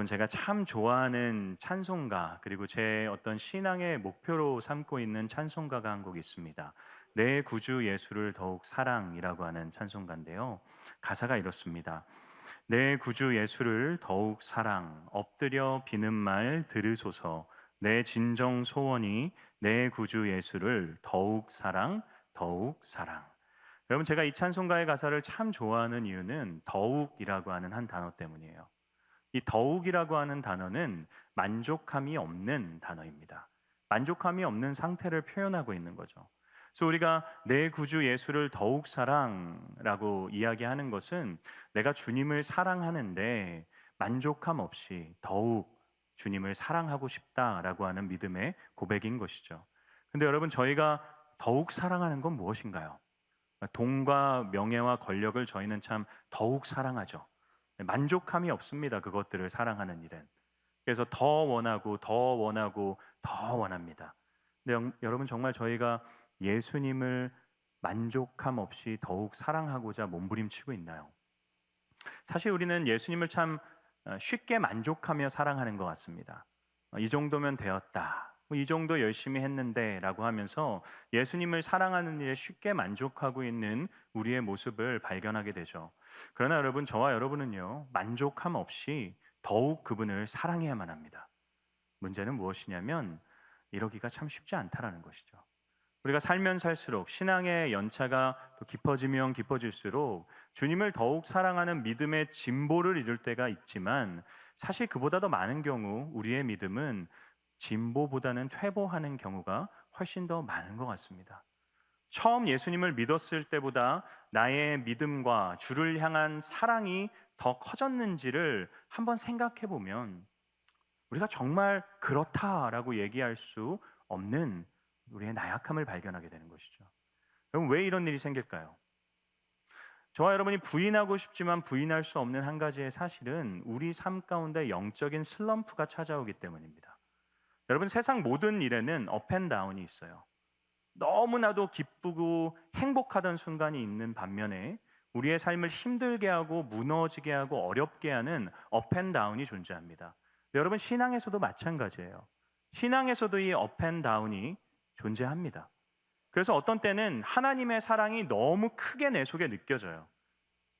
여러분, 제가 참 좋아하는 찬송가, 그리고 제 어떤 신앙의 목표로 삼고 있는 찬송가가 한 곡 있습니다. 내 구주 예수를 더욱 사랑이라고 하는 찬송가인데요. 가사가 이렇습니다. 내 구주 예수를 더욱 사랑, 엎드려 비는 말 들으소서. 내 진정 소원이 내 구주 예수를 더욱 사랑, 더욱 사랑. 여러분, 제가 이 찬송가의 가사를 참 좋아하는 이유는 더욱이라고 하는 한 단어 때문이에요. 이 더욱이라고 하는 단어는 만족함이 없는 단어입니다. 만족함이 없는 상태를 표현하고 있는 거죠. 그래서 우리가 내 구주 예수를 더욱 사랑라고 이야기하는 것은 내가 주님을 사랑하는데 만족함 없이 더욱 주님을 사랑하고 싶다라고 하는 믿음의 고백인 것이죠. 근데 여러분, 저희가 더욱 사랑하는 건 무엇인가요? 돈과 명예와 권력을 저희는 참 더욱 사랑하죠. 만족함이 없습니다. 그것들을 사랑하는 일은. 그래서 더 원하고 더 원하고 더 원합니다. 근데 여러분, 정말 저희가 예수님을 만족함 없이 더욱 사랑하고자 몸부림치고 있나요? 사실 우리는 예수님을 참 쉽게 만족하며 사랑하는 것 같습니다. 이 정도면 되었다, 이 정도 열심히 했는데 라고 하면서 예수님을 사랑하는 일에 쉽게 만족하고 있는 우리의 모습을 발견하게 되죠. 그러나 여러분, 저와 여러분은요, 만족함 없이 더욱 그분을 사랑해야만 합니다. 문제는 무엇이냐면 이러기가 참 쉽지 않다라는 것이죠. 우리가 살면 살수록 신앙의 연차가 또 깊어지면 깊어질수록 주님을 더욱 사랑하는 믿음의 진보를 이룰 때가 있지만, 사실 그보다 더 많은 경우 우리의 믿음은 진보보다는 퇴보하는 경우가 훨씬 더 많은 것 같습니다. 처음 예수님을 믿었을 때보다 나의 믿음과 주를 향한 사랑이 더 커졌는지를 한번 생각해 보면 우리가 정말 그렇다라고 얘기할 수 없는 우리의 나약함을 발견하게 되는 것이죠. 여러분, 왜 이런 일이 생길까요? 저와 여러분이 부인하고 싶지만 부인할 수 없는 한 가지의 사실은 우리 삶 가운데 영적인 슬럼프가 찾아오기 때문입니다. 여러분, 세상 모든 일에는 업앤다운이 있어요. 너무나도 기쁘고 행복하던 순간이 있는 반면에 우리의 삶을 힘들게 하고 무너지게 하고 어렵게 하는 업앤다운이 존재합니다. 여러분, 신앙에서도 마찬가지예요. 신앙에서도 이 업앤다운이 존재합니다. 그래서 어떤 때는 하나님의 사랑이 너무 크게 내 속에 느껴져요.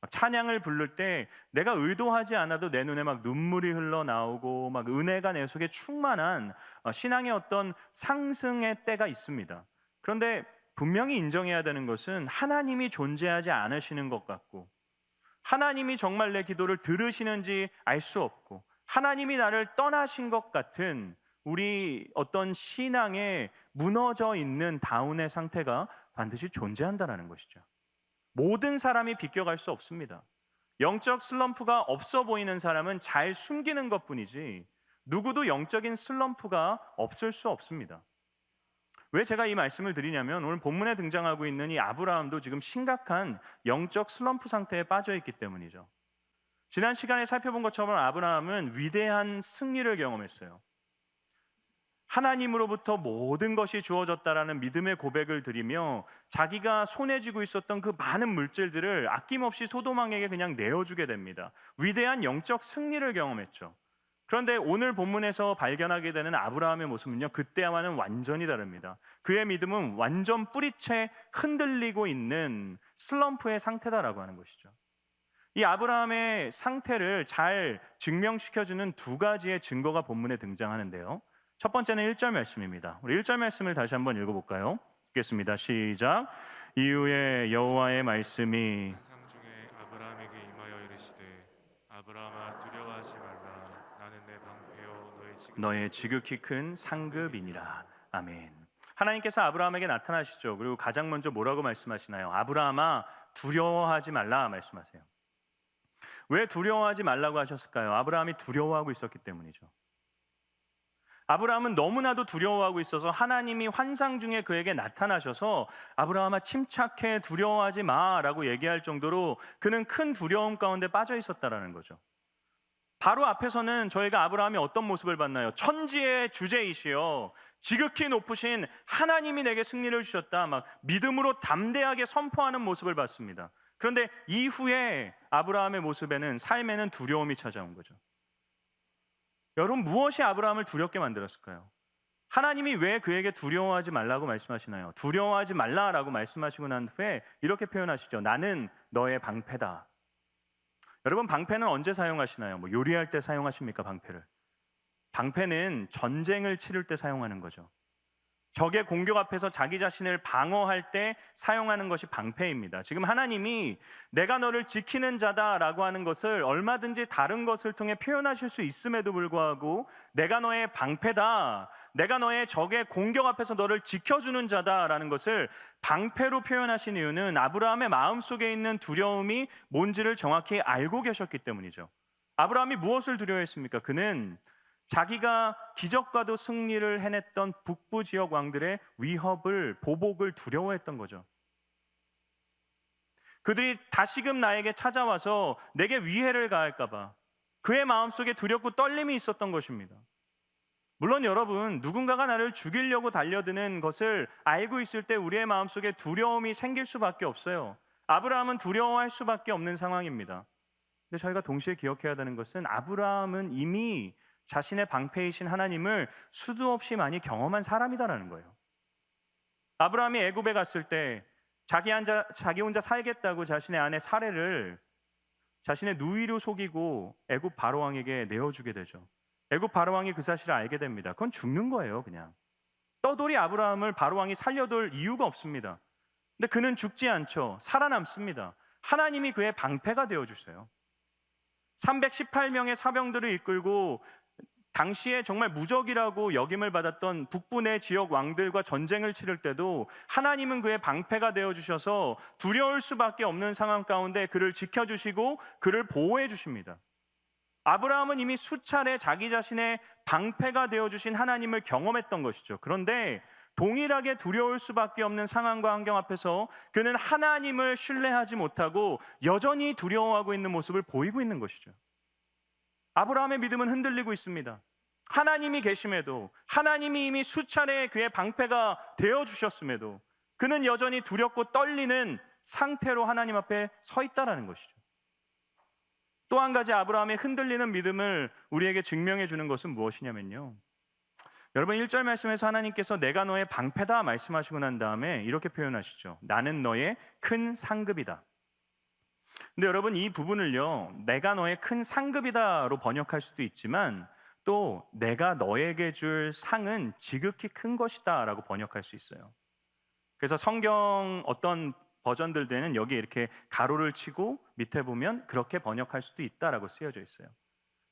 찬양을 부를 때 내가 의도하지 않아도 내 눈에 막 눈물이 흘러나오고 막 은혜가 내 속에 충만한 신앙의 어떤 상승의 때가 있습니다. 그런데 분명히 인정해야 되는 것은 하나님이 존재하지 않으시는 것 같고, 하나님이 정말 내 기도를 들으시는지 알 수 없고, 하나님이 나를 떠나신 것 같은 우리 어떤 신앙에 무너져 있는 다운의 상태가 반드시 존재한다는 것이죠. 모든 사람이 비껴갈 수 없습니다. 영적 슬럼프가 없어 보이는 사람은 잘 숨기는 것뿐이지 누구도 영적인 슬럼프가 없을 수 없습니다. 왜 제가 이 말씀을 드리냐면, 오늘 본문에 등장하고 있는 이 아브라함도 지금 심각한 영적 슬럼프 상태에 빠져 있기 때문이죠. 지난 시간에 살펴본 것처럼 아브라함은 위대한 승리를 경험했어요. 하나님으로부터 모든 것이 주어졌다라는 믿음의 고백을 드리며 자기가 손에 쥐고 있었던 그 많은 물질들을 아낌없이 소도망에게 그냥 내어주게 됩니다. 위대한 영적 승리를 경험했죠. 그런데 오늘 본문에서 발견하게 되는 아브라함의 모습은요, 그때와는 완전히 다릅니다. 그의 믿음은 완전 뿌리채 흔들리고 있는 슬럼프의 상태다라고 하는 것이죠. 이 아브라함의 상태를 잘 증명시켜주는 두 가지의 증거가 본문에 등장하는데요. 첫 번째는 1절 말씀입니다. 우리 1절 말씀을 다시 한번 읽어볼까요? 읽겠습니다. 시작. 이후에 여호와의 말씀이 환상 중에 아브라함에게 임하여 이르시되 아브라함아 두려워하지 말라 나는 내 방패요 너의 지극히 큰 상급이니라. 아멘. 하나님께서 아브라함에게 나타나시죠. 그리고 가장 먼저 뭐라고 말씀하시나요? 아브라함아 두려워하지 말라 말씀하세요. 왜 두려워하지 말라고 하셨을까요? 아브라함이 두려워하고 있었기 때문이죠. 아브라함은 너무나도 두려워하고 있어서 하나님이 환상 중에 그에게 나타나셔서 아브라함아 침착해, 두려워하지 마라고 얘기할 정도로 그는 큰 두려움 가운데 빠져 있었다라는 거죠. 바로 앞에서는 저희가 아브라함이 어떤 모습을 봤나요? 천지의 주제이시여 지극히 높으신 하나님이 내게 승리를 주셨다, 막 믿음으로 담대하게 선포하는 모습을 봤습니다. 그런데 이후에 아브라함의 모습에는, 삶에는 두려움이 찾아온 거죠. 여러분, 무엇이 아브라함을 두렵게 만들었을까요? 하나님이 왜 그에게 두려워하지 말라고 말씀하시나요? 두려워하지 말라라고 말씀하시고 난 후에 이렇게 표현하시죠. 나는 너의 방패다. 여러분, 방패는 언제 사용하시나요? 뭐 요리할 때 사용하십니까, 방패를? 방패는 전쟁을 치를 때 사용하는 거죠. 적의 공격 앞에서 자기 자신을 방어할 때 사용하는 것이 방패입니다. 지금 하나님이 내가 너를 지키는 자다라고 하는 것을 얼마든지 다른 것을 통해 표현하실 수 있음에도 불구하고 내가 너의 방패다, 내가 너의 적의 공격 앞에서 너를 지켜주는 자다라는 것을 방패로 표현하신 이유는 아브라함의 마음속에 있는 두려움이 뭔지를 정확히 알고 계셨기 때문이죠. 아브라함이 무엇을 두려워했습니까? 그는 자기가 기적과도 승리를 해냈던 북부 지역 왕들의 위협을, 보복을 두려워했던 거죠. 그들이 다시금 나에게 찾아와서 내게 위해를 가할까 봐 그의 마음속에 두렵고 떨림이 있었던 것입니다. 물론 여러분, 누군가가 나를 죽이려고 달려드는 것을 알고 있을 때 우리의 마음속에 두려움이 생길 수밖에 없어요. 아브라함은 두려워할 수밖에 없는 상황입니다. 근데 저희가 동시에 기억해야 되는 것은 아브라함은 이미 자신의 방패이신 하나님을 수도 없이 많이 경험한 사람이다라는 거예요. 아브라함이 애굽에 갔을 때 자기 혼자 살겠다고 자신의 아내 사레를 자신의 누이로 속이고 애굽 바로왕에게 내어주게 되죠. 애굽 바로왕이 그 사실을 알게 됩니다. 그건 죽는 거예요, 그냥. 떠돌이 아브라함을 바로왕이 살려둘 이유가 없습니다. 근데 그는 죽지 않죠. 살아남습니다. 하나님이 그의 방패가 되어주세요. 318명의 사병들을 이끌고 당시에 정말 무적이라고 역임을 받았던 북부 내 지역 왕들과 전쟁을 치를 때도 하나님은 그의 방패가 되어주셔서 두려울 수밖에 없는 상황 가운데 그를 지켜주시고 그를 보호해 주십니다. 아브라함은 이미 수차례 자기 자신의 방패가 되어주신 하나님을 경험했던 것이죠. 그런데 동일하게 두려울 수밖에 없는 상황과 환경 앞에서 그는 하나님을 신뢰하지 못하고 여전히 두려워하고 있는 모습을 보이고 있는 것이죠. 아브라함의 믿음은 흔들리고 있습니다. 하나님이 계심에도, 하나님이 이미 수차례 그의 방패가 되어주셨음에도 그는 여전히 두렵고 떨리는 상태로 하나님 앞에 서 있다라는 것이죠. 또 한 가지 아브라함의 흔들리는 믿음을 우리에게 증명해 주는 것은 무엇이냐면요, 여러분 1절 말씀에서 하나님께서 내가 너의 방패다 말씀하시고 난 다음에 이렇게 표현하시죠. 나는 너의 큰 상급이다. 근데 여러분, 이 부분을요, 내가 너의 큰 상급이다로 번역할 수도 있지만 또 내가 너에게 줄 상은 지극히 큰 것이다 라고 번역할 수 있어요. 그래서 성경 어떤 버전들에는 여기 이렇게 가로를 치고 밑에 보면 그렇게 번역할 수도 있다라고 쓰여져 있어요.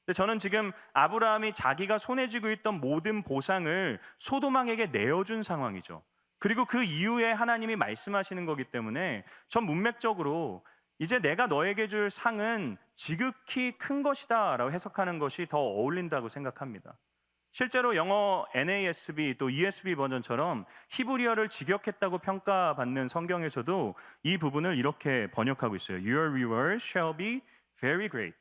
근데 저는 지금 아브라함이 자기가 손에 쥐고 있던 모든 보상을 소돔왕에게 내어준 상황이죠. 그리고 그 이후에 하나님이 말씀하시는 거기 때문에 전 문맥적으로 이제 내가 너에게 줄 상은 지극히 큰 것이다 라고 해석하는 것이 더 어울린다고 생각합니다. 실제로 영어 NASB 또 ESV 버전처럼 히브리어를 직역했다고 평가받는 성경에서도 이 부분을 이렇게 번역하고 있어요. Your reward shall be very great.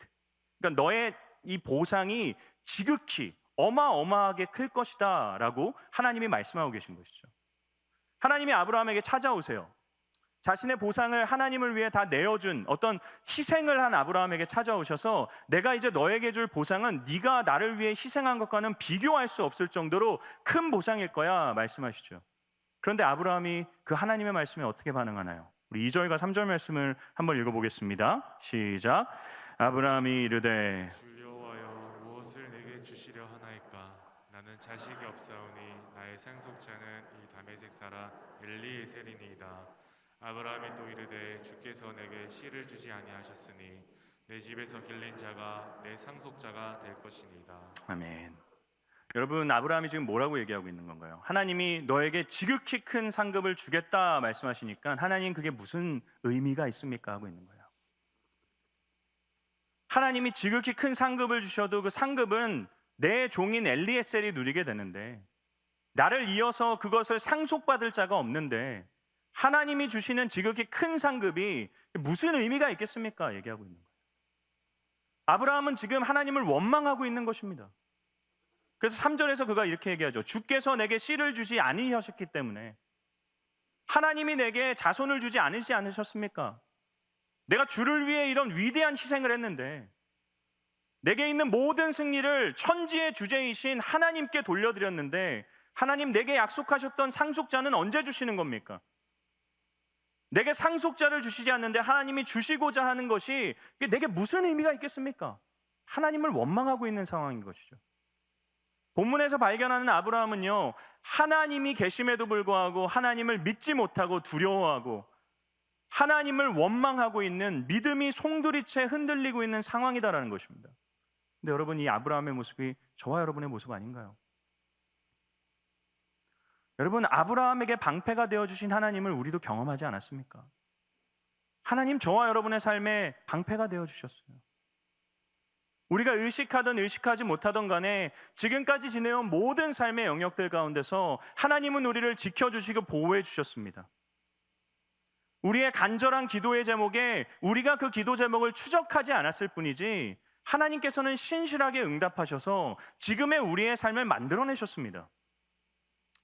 그러니까 너의 이 보상이 지극히 어마어마하게 클 것이다 라고 하나님이 말씀하고 계신 것이죠. 하나님이 아브라함에게 찾아오세요. 자신의 보상을 하나님을 위해 다 내어준 어떤 희생을 한 아브라함에게 찾아오셔서 내가 이제 너에게 줄 보상은 네가 나를 위해 희생한 것과는 비교할 수 없을 정도로 큰 보상일 거야 말씀하시죠. 그런데 아브라함이 그 하나님의 말씀에 어떻게 반응하나요? 우리 2절과 3절 말씀을 한번 읽어보겠습니다. 시작. 아브라함이 이르되 주 여호와여 무엇을 내게 주시려 하나이까? 나는 자식이 없사오니 나의 상속자는 이 다메섹 사라 엘리에셀이니이다. 아브라함이 또 이르되 주께서 내게 씨를 주지 아니하셨으니 내 집에서 길린 자가 내 상속자가 될 것이니이다. 아멘. 여러분, 아브라함이 지금 뭐라고 얘기하고 있는 건가요? 하나님이 너에게 지극히 큰 상급을 주겠다 말씀하시니까 하나님 그게 무슨 의미가 있습니까? 하고 있는 거예요. 하나님이 지극히 큰 상급을 주셔도 그 상급은 내 종인 엘리에셀이 누리게 되는데 나를 이어서 그것을 상속받을 자가 없는데 하나님이 주시는 지극히 큰 상급이 무슨 의미가 있겠습니까? 얘기하고 있는 거예요. 아브라함은 지금 하나님을 원망하고 있는 것입니다. 그래서 3절에서 그가 이렇게 얘기하죠. 주께서 내게 씨를 주지 아니하셨기 때문에 하나님이 내게 자손을 주지 않으셨습니까? 내가 주를 위해 이런 위대한 희생을 했는데 내게 있는 모든 승리를 천지의 주제이신 하나님께 돌려드렸는데 하나님 내게 약속하셨던 상속자는 언제 주시는 겁니까? 내게 상속자를 주시지 않는데 하나님이 주시고자 하는 것이 내게 무슨 의미가 있겠습니까? 하나님을 원망하고 있는 상황인 것이죠. 본문에서 발견하는 아브라함은요, 하나님이 계심에도 불구하고 하나님을 믿지 못하고 두려워하고 하나님을 원망하고 있는, 믿음이 송두리째 흔들리고 있는 상황이다라는 것입니다. 근데 여러분, 이 아브라함의 모습이 저와 여러분의 모습 아닌가요? 여러분, 아브라함에게 방패가 되어주신 하나님을 우리도 경험하지 않았습니까? 하나님 저와 여러분의 삶에 방패가 되어주셨어요. 우리가 의식하든 의식하지 못하든 간에 지금까지 지내온 모든 삶의 영역들 가운데서 하나님은 우리를 지켜주시고 보호해 주셨습니다. 우리의 간절한 기도의 제목에 우리가 그 기도 제목을 추적하지 않았을 뿐이지 하나님께서는 신실하게 응답하셔서 지금의 우리의 삶을 만들어내셨습니다.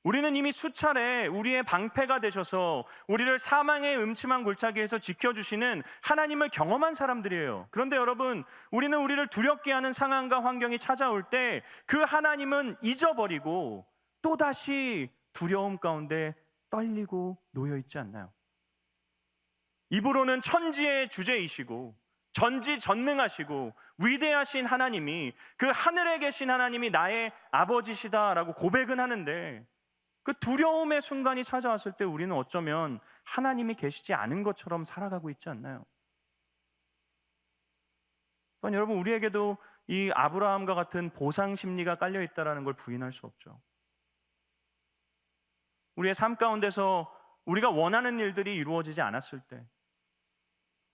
우리는 이미 수차례 우리의 방패가 되셔서 우리를 사망의 음침한 골짜기에서 지켜주시는 하나님을 경험한 사람들이에요. 그런데 여러분, 우리는 우리를 두렵게 하는 상황과 환경이 찾아올 때 그 하나님은 잊어버리고 또다시 두려움 가운데 떨리고 놓여있지 않나요? 입으로는 천지의 주제이시고 전지전능하시고 위대하신 하나님이, 그 하늘에 계신 하나님이 나의 아버지시다라고 고백은 하는데 그 두려움의 순간이 찾아왔을 때 우리는 어쩌면 하나님이 계시지 않은 것처럼 살아가고 있지 않나요? 여러분, 우리에게도 이 아브라함과 같은 보상 심리가 깔려 있다는 걸 부인할 수 없죠. 우리의 삶 가운데서 우리가 원하는 일들이 이루어지지 않았을 때,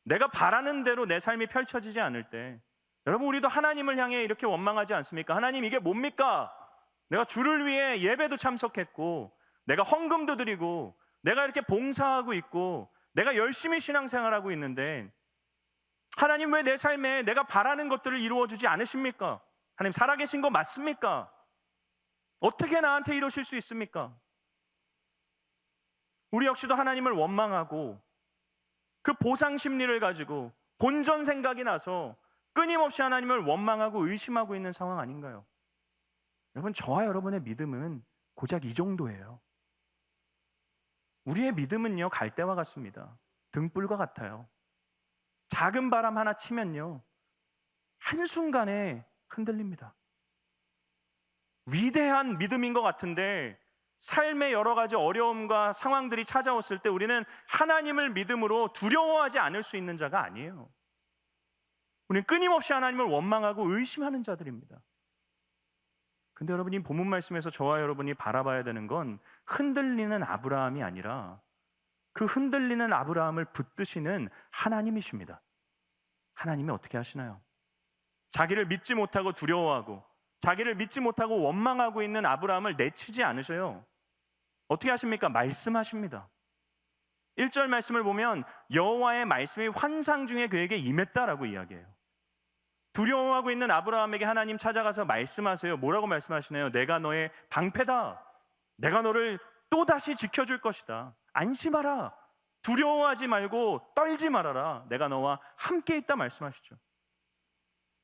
내가 바라는 대로 내 삶이 펼쳐지지 않을 때, 여러분, 우리도 하나님을 향해 이렇게 원망하지 않습니까? 하나님, 이게 뭡니까? 내가 주를 위해 예배도 참석했고, 내가 헌금도 드리고, 내가 이렇게 봉사하고 있고, 내가 열심히 신앙생활하고 있는데 하나님, 왜 내 삶에 내가 바라는 것들을 이루어주지 않으십니까? 하나님, 살아계신 거 맞습니까? 어떻게 나한테 이러실 수 있습니까? 우리 역시도 하나님을 원망하고 그 보상 심리를 가지고 본전 생각이 나서 끊임없이 하나님을 원망하고 의심하고 있는 상황 아닌가요? 여러분, 저와 여러분의 믿음은 고작 이 정도예요. 우리의 믿음은요, 갈대와 같습니다. 등불과 같아요. 작은 바람 하나 치면요, 한순간에 흔들립니다. 위대한 믿음인 것 같은데 삶의 여러 가지 어려움과 상황들이 찾아왔을 때 우리는 하나님을 믿음으로 두려워하지 않을 수 있는 자가 아니에요. 우리는 끊임없이 하나님을 원망하고 의심하는 자들입니다. 근데 여러분, 이 본문 말씀에서 저와 여러분이 바라봐야 되는 건 흔들리는 아브라함이 아니라 그 흔들리는 아브라함을 붙드시는 하나님이십니다. 하나님이 어떻게 하시나요? 자기를 믿지 못하고 두려워하고 자기를 믿지 못하고 원망하고 있는 아브라함을 내치지 않으셔요. 어떻게 하십니까? 말씀하십니다. 1절 말씀을 보면 여호와의 말씀이 환상 중에 그에게 임했다라고 이야기해요. 두려워하고 있는 아브라함에게 하나님 찾아가서 말씀하세요. 뭐라고 말씀하시나요? 내가 너의 방패다. 내가 너를 또다시 지켜줄 것이다. 안심하라. 두려워하지 말고 떨지 말아라. 내가 너와 함께 있다 말씀하시죠.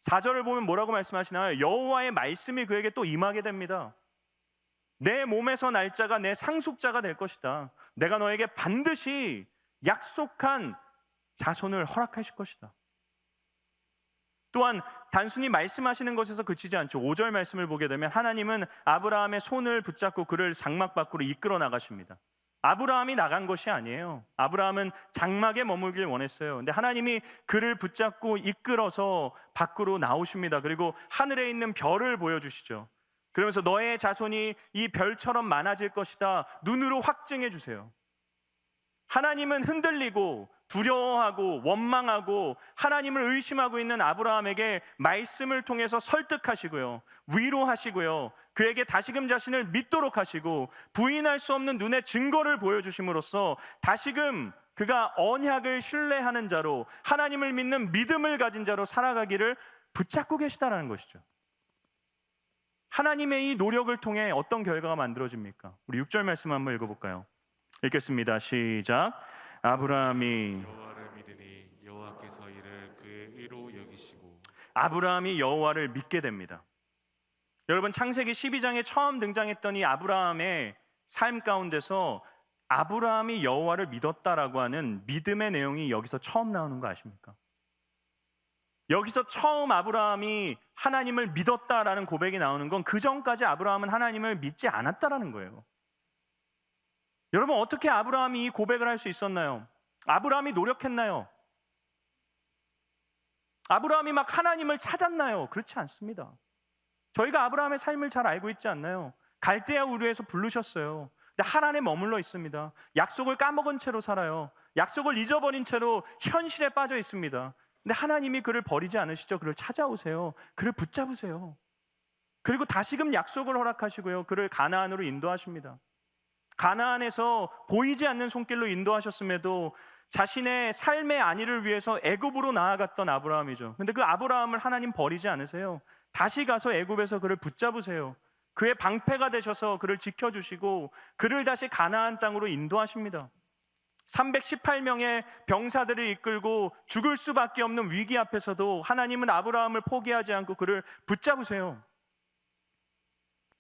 4절을 보면 뭐라고 말씀하시나요? 여호와의 말씀이 그에게 또 임하게 됩니다. 내 몸에서 날 자가 내 상속자가 될 것이다. 내가 너에게 반드시 약속한 자손을 허락하실 것이다. 또한 단순히 말씀하시는 것에서 그치지 않죠. 5절 말씀을 보게 되면 하나님은 아브라함의 손을 붙잡고 그를 장막 밖으로 이끌어 나가십니다. 아브라함이 나간 것이 아니에요. 아브라함은 장막에 머물길 원했어요. 근데 하나님이 그를 붙잡고 이끌어서 밖으로 나오십니다. 그리고 하늘에 있는 별을 보여주시죠. 그러면서 너의 자손이 이 별처럼 많아질 것이다. 눈으로 확증해 주세요. 하나님은 흔들리고 두려워하고 원망하고 하나님을 의심하고 있는 아브라함에게 말씀을 통해서 설득하시고요, 위로하시고요, 그에게 다시금 자신을 믿도록 하시고 부인할 수 없는 눈의 증거를 보여주심으로써 다시금 그가 언약을 신뢰하는 자로, 하나님을 믿는 믿음을 가진 자로 살아가기를 붙잡고 계시다라는 것이죠. 하나님의 이 노력을 통해 어떤 결과가 만들어집니까? 우리 6절 말씀 한번 읽어볼까요? 읽겠습니다. 시작. 아브라함이 여호와를 믿으니 여호와께서 이를 그의 의로 여기시고 아브라함이 여호와를 믿게 됩니다. 여러분, 창세기 12장에 처음 등장했던 이 아브라함의 삶 가운데서 아브라함이 여호와를 믿었다라고 하는 믿음의 내용이 여기서 처음 나오는 거 아십니까? 여기서 처음 아브라함이 하나님을 믿었다라는 고백이 나오는 건 그 전까지 아브라함은 하나님을 믿지 않았다라는 거예요. 여러분, 어떻게 아브라함이 이 고백을 할 수 있었나요? 아브라함이 노력했나요? 아브라함이 막 하나님을 찾았나요? 그렇지 않습니다. 저희가 아브라함의 삶을 잘 알고 있지 않나요? 갈대아 우르에서 부르셨어요. 근데 하란에 머물러 있습니다. 약속을 까먹은 채로 살아요. 약속을 잊어버린 채로 현실에 빠져 있습니다. 근데 하나님이 그를 버리지 않으시죠. 그를 찾아오세요. 그를 붙잡으세요. 그리고 다시금 약속을 허락하시고요, 그를 가나안으로 인도하십니다. 가나안에서 보이지 않는 손길로 인도하셨음에도 자신의 삶의 안위를 위해서 애굽으로 나아갔던 아브라함이죠. 근데 그 아브라함을 하나님 버리지 않으세요. 다시 가서 애굽에서 그를 붙잡으세요. 그의 방패가 되셔서 그를 지켜주시고 그를 다시 가나안 땅으로 인도하십니다. 318명의 병사들을 이끌고 죽을 수밖에 없는 위기 앞에서도 하나님은 아브라함을 포기하지 않고 그를 붙잡으세요.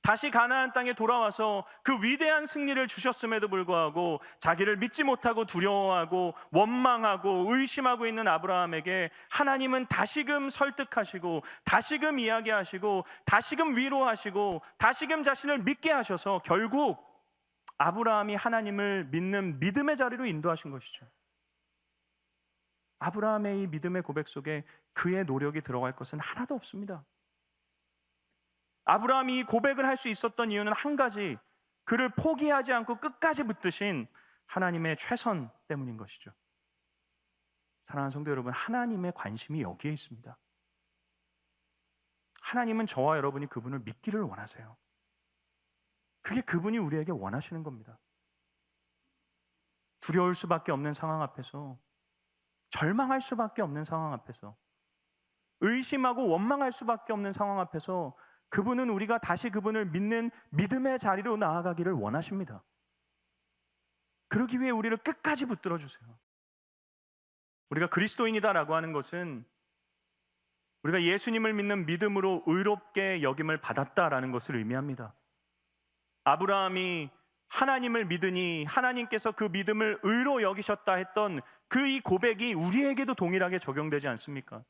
다시 가나안 땅에 돌아와서 그 위대한 승리를 주셨음에도 불구하고 자기를 믿지 못하고 두려워하고 원망하고 의심하고 있는 아브라함에게 하나님은 다시금 설득하시고 다시금 이야기하시고 다시금 위로하시고 다시금 자신을 믿게 하셔서 결국 아브라함이 하나님을 믿는 믿음의 자리로 인도하신 것이죠. 아브라함의 이 믿음의 고백 속에 그의 노력이 들어갈 것은 하나도 없습니다. 아브라함이 고백을 할 수 있었던 이유는 한 가지, 그를 포기하지 않고 끝까지 붙드신 하나님의 최선 때문인 것이죠. 사랑하는 성도 여러분, 하나님의 관심이 여기에 있습니다. 하나님은 저와 여러분이 그분을 믿기를 원하세요. 그게 그분이 우리에게 원하시는 겁니다. 두려울 수밖에 없는 상황 앞에서, 절망할 수밖에 없는 상황 앞에서, 의심하고 원망할 수밖에 없는 상황 앞에서 그분은 우리가 다시 그분을 믿는 믿음의 자리로 나아가기를 원하십니다. 그러기 위해 우리를 끝까지 붙들어 주세요. 우리가 그리스도인이다라고 하는 것은 우리가 예수님을 믿는 믿음으로 의롭게 여김을 받았다라는 것을 의미합니다. 아브라함이 하나님을 믿으니 하나님께서 그 믿음을 의로 여기셨다 했던 그 이 고백이 우리에게도 동일하게 적용되지 않습니까?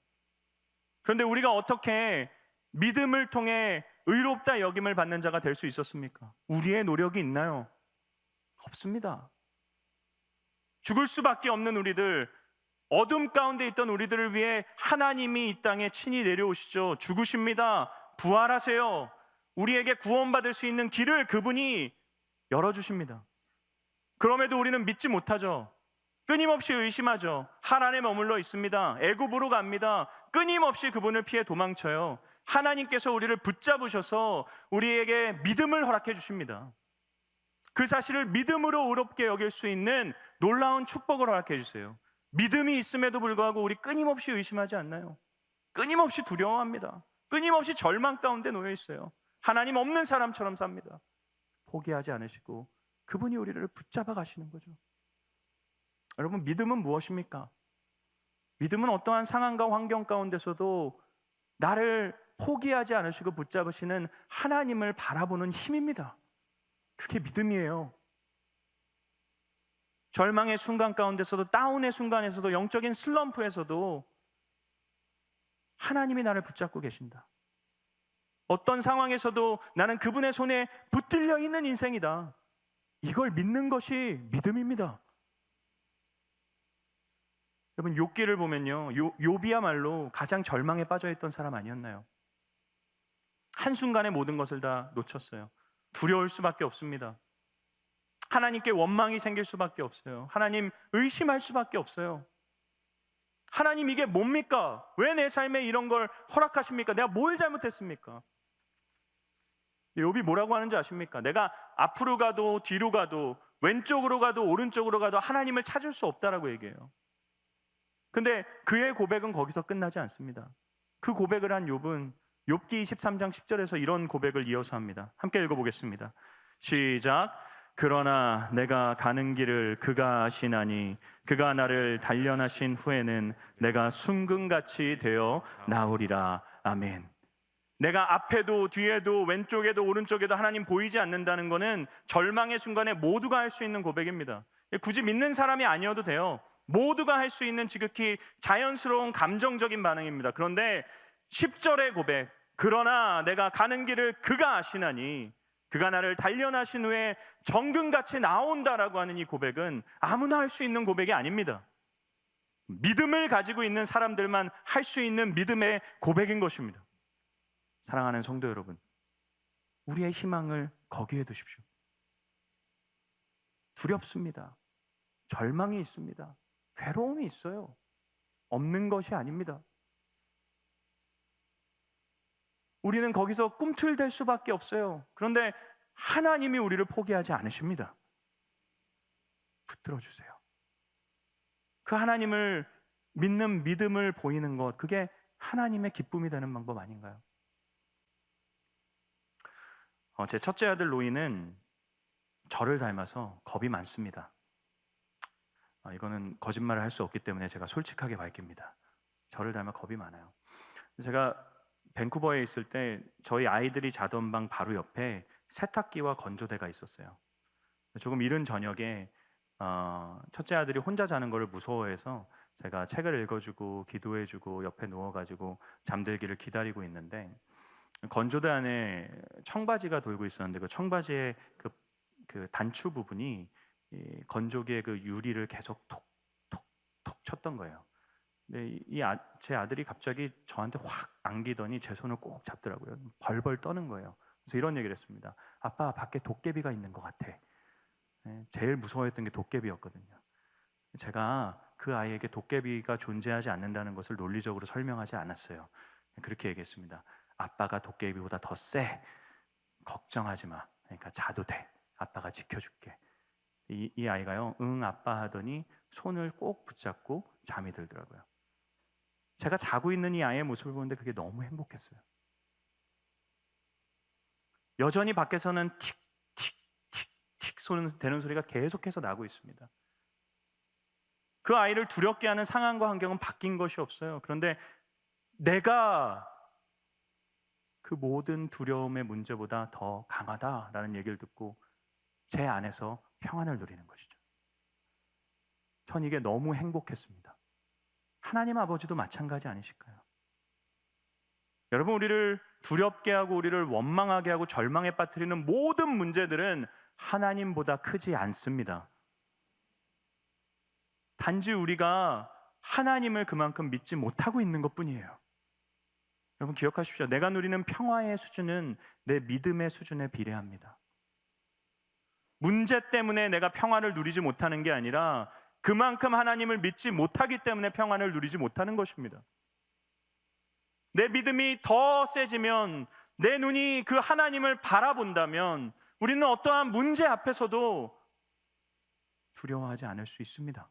그런데 우리가 어떻게 믿음을 통해 의롭다 여김을 받는 자가 될 수 있었습니까? 우리의 노력이 있나요? 없습니다. 죽을 수밖에 없는 우리들, 어둠 가운데 있던 우리들을 위해 하나님이 이 땅에 친히 내려오시죠. 죽으십니다. 부활하세요. 우리에게 구원받을 수 있는 길을 그분이 열어주십니다. 그럼에도 우리는 믿지 못하죠. 끊임없이 의심하죠. 하란에 머물러 있습니다. 애굽으로 갑니다. 끊임없이 그분을 피해 도망쳐요. 하나님께서 우리를 붙잡으셔서 우리에게 믿음을 허락해 주십니다. 그 사실을 믿음으로 의롭게 여길 수 있는 놀라운 축복을 허락해 주세요. 믿음이 있음에도 불구하고 우리 끊임없이 의심하지 않나요? 끊임없이 두려워합니다. 끊임없이 절망 가운데 놓여 있어요. 하나님 없는 사람처럼 삽니다. 포기하지 않으시고 그분이 우리를 붙잡아 가시는 거죠. 여러분, 믿음은 무엇입니까? 믿음은 어떠한 상황과 환경 가운데서도 나를 포기하지 않으시고 붙잡으시는 하나님을 바라보는 힘입니다. 그게 믿음이에요. 절망의 순간 가운데서도, 다운의 순간에서도, 영적인 슬럼프에서도 하나님이 나를 붙잡고 계신다. 어떤 상황에서도 나는 그분의 손에 붙들려 있는 인생이다. 이걸 믿는 것이 믿음입니다. 여러분, 욥기를 보면요, 욥이야말로 가장 절망에 빠져있던 사람 아니었나요? 한순간에 모든 것을 다 놓쳤어요. 두려울 수밖에 없습니다. 하나님께 원망이 생길 수밖에 없어요. 하나님 의심할 수밖에 없어요. 하나님, 이게 뭡니까? 왜 내 삶에 이런 걸 허락하십니까? 내가 뭘 잘못했습니까? 욥이 뭐라고 하는지 아십니까? 내가 앞으로 가도 뒤로 가도 왼쪽으로 가도 오른쪽으로 가도 하나님을 찾을 수 없다라고 얘기해요. 근데 그의 고백은 거기서 끝나지 않습니다. 그 고백을 한 욥은 욥기 23장 10절에서 이런 고백을 이어서 합니다. 함께 읽어보겠습니다. 시작. 그러나 내가 가는 길을 그가 아시나니 그가 나를 단련하신 후에는 내가 순금같이 되어 나오리라. 아멘. 내가 앞에도 뒤에도 왼쪽에도 오른쪽에도 하나님 보이지 않는다는 것은 절망의 순간에 모두가 할 수 있는 고백입니다. 굳이 믿는 사람이 아니어도 돼요. 모두가 할 수 있는 지극히 자연스러운 감정적인 반응입니다. 그런데 10절의 고백, 그러나 내가 가는 길을 그가 아시나니 그가 나를 단련하신 후에 정금같이 나온다라고 하는 이 고백은 아무나 할 수 있는 고백이 아닙니다. 믿음을 가지고 있는 사람들만 할 수 있는 믿음의 고백인 것입니다. 사랑하는 성도 여러분, 우리의 희망을 거기에 두십시오. 두렵습니다. 절망이 있습니다. 괴로움이 있어요. 없는 것이 아닙니다. 우리는 거기서 꿈틀댈 수밖에 없어요. 그런데 하나님이 우리를 포기하지 않으십니다. 붙들어 주세요. 그 하나님을 믿는 믿음을 보이는 것, 그게 하나님의 기쁨이 되는 방법 아닌가요? 제 첫째 아들 로이는 저를 닮아서 겁이 많습니다. 이거는 거짓말을 할 수 없기 때문에 제가 솔직하게 밝힙니다. 저를 닮아 겁이 많아요. 제가 밴쿠버에 있을 때 저희 아이들이 자던 방 바로 옆에 세탁기와 건조대가 있었어요. 조금 이른 저녁에 첫째 아들이 혼자 자는 걸 무서워해서 제가 책을 읽어주고 기도해주고 옆에 누워가지고 잠들기를 기다리고 있는데 건조대 안에 청바지가 돌고 있었는데 그 청바지의 그 단추 부분이 이 건조기의 그 유리를 계속 톡톡톡 쳤던 거예요. 근데 제 아들이 갑자기 저한테 확 안기더니 제 손을 꼭 잡더라고요. 벌벌 떠는 거예요. 그래서 이런 얘기를 했습니다. 아빠, 밖에 도깨비가 있는 것 같아. 제일 무서워했던 게 도깨비였거든요. 제가 그 아이에게 도깨비가 존재하지 않는다는 것을 논리적으로 설명하지 않았어요. 그렇게 얘기했습니다. 아빠가 도깨비보다 더 세. 걱정하지 마. 그러니까 자도 돼. 아빠가 지켜줄게. 이 아이가요, 응 아빠 하더니 손을 꼭 붙잡고 잠이 들더라고요. 제가 자고 있는 이 아이의 모습을 보는데 그게 너무 행복했어요. 여전히 밖에서는 틱틱틱틱 되는 소리가 계속해서 나고 있습니다. 그 아이를 두렵게 하는 상황과 환경은 바뀐 것이 없어요. 그런데 내가 그 모든 두려움의 문제보다 더 강하다라는 얘기를 듣고 제 안에서 평안을 누리는 것이죠. 전 이게 너무 행복했습니다. 하나님 아버지도 마찬가지 아니실까요? 여러분, 우리를 두렵게 하고 우리를 원망하게 하고 절망에 빠뜨리는 모든 문제들은 하나님보다 크지 않습니다. 단지 우리가 하나님을 그만큼 믿지 못하고 있는 것뿐이에요. 여러분 기억하십시오. 내가 누리는 평화의 수준은 내 믿음의 수준에 비례합니다. 문제 때문에 내가 평화를 누리지 못하는 게 아니라 그만큼 하나님을 믿지 못하기 때문에 평안을 누리지 못하는 것입니다. 내 믿음이 더 세지면, 내 눈이 그 하나님을 바라본다면 우리는 어떠한 문제 앞에서도 두려워하지 않을 수 있습니다.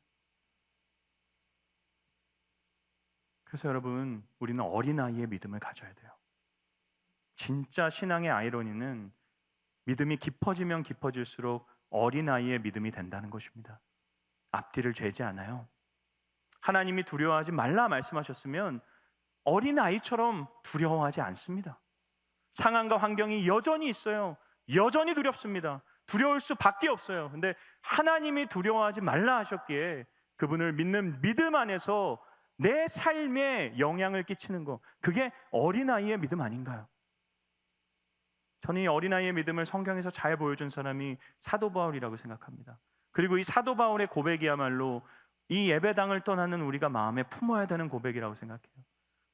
그래서 여러분, 우리는 어린아이의 믿음을 가져야 돼요. 진짜 신앙의 아이러니는 믿음이 깊어지면 깊어질수록 어린아이의 믿음이 된다는 것입니다. 앞뒤를 죄지 않아요. 하나님이 두려워하지 말라 말씀하셨으면 어린아이처럼 두려워하지 않습니다. 상황과 환경이 여전히 있어요. 여전히 두렵습니다. 두려울 수밖에 없어요. 근데 하나님이 두려워하지 말라 하셨기에 그분을 믿는 믿음 안에서 내 삶에 영향을 끼치는 것, 그게 어린아이의 믿음 아닌가요? 저는 이 어린아이의 믿음을 성경에서 잘 보여준 사람이 사도 바울이라고 생각합니다. 그리고 이 사도 바울의 고백이야말로 이 예배당을 떠나는 우리가 마음에 품어야 되는 고백이라고 생각해요.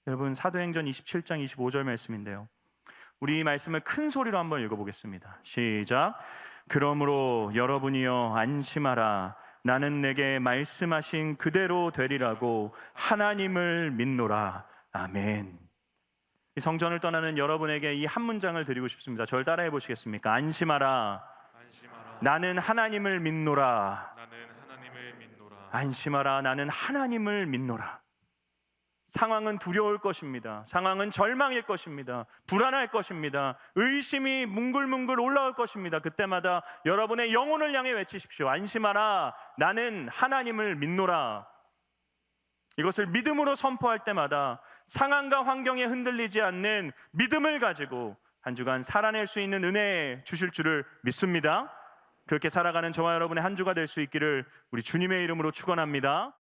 여러분, 사도행전 27장 25절 말씀인데요, 우리 이 말씀을 큰 소리로 한번 읽어보겠습니다. 시작. 그러므로 여러분이여 안심하라. 나는 내게 말씀하신 그대로 되리라고 하나님을 믿노라. 아멘. 이 성전을 떠나는 여러분에게 이 한 문장을 드리고 싶습니다. 저를 따라해 보시겠습니까? 안심하라. 안심하라. 나는 하나님을 믿노라. 나는 하나님을 믿노라. 안심하라. 나는 하나님을 믿노라. 상황은 두려울 것입니다. 상황은 절망일 것입니다. 불안할 것입니다. 의심이 뭉글뭉글 올라올 것입니다. 그때마다 여러분의 영혼을 향해 외치십시오. 안심하라. 나는 하나님을 믿노라. 이것을 믿음으로 선포할 때마다 상황과 환경에 흔들리지 않는 믿음을 가지고 한 주간 살아낼 수 있는 은혜 주실 줄을 믿습니다. 그렇게 살아가는 저와 여러분의 한 주가 될 수 있기를 우리 주님의 이름으로 축원합니다.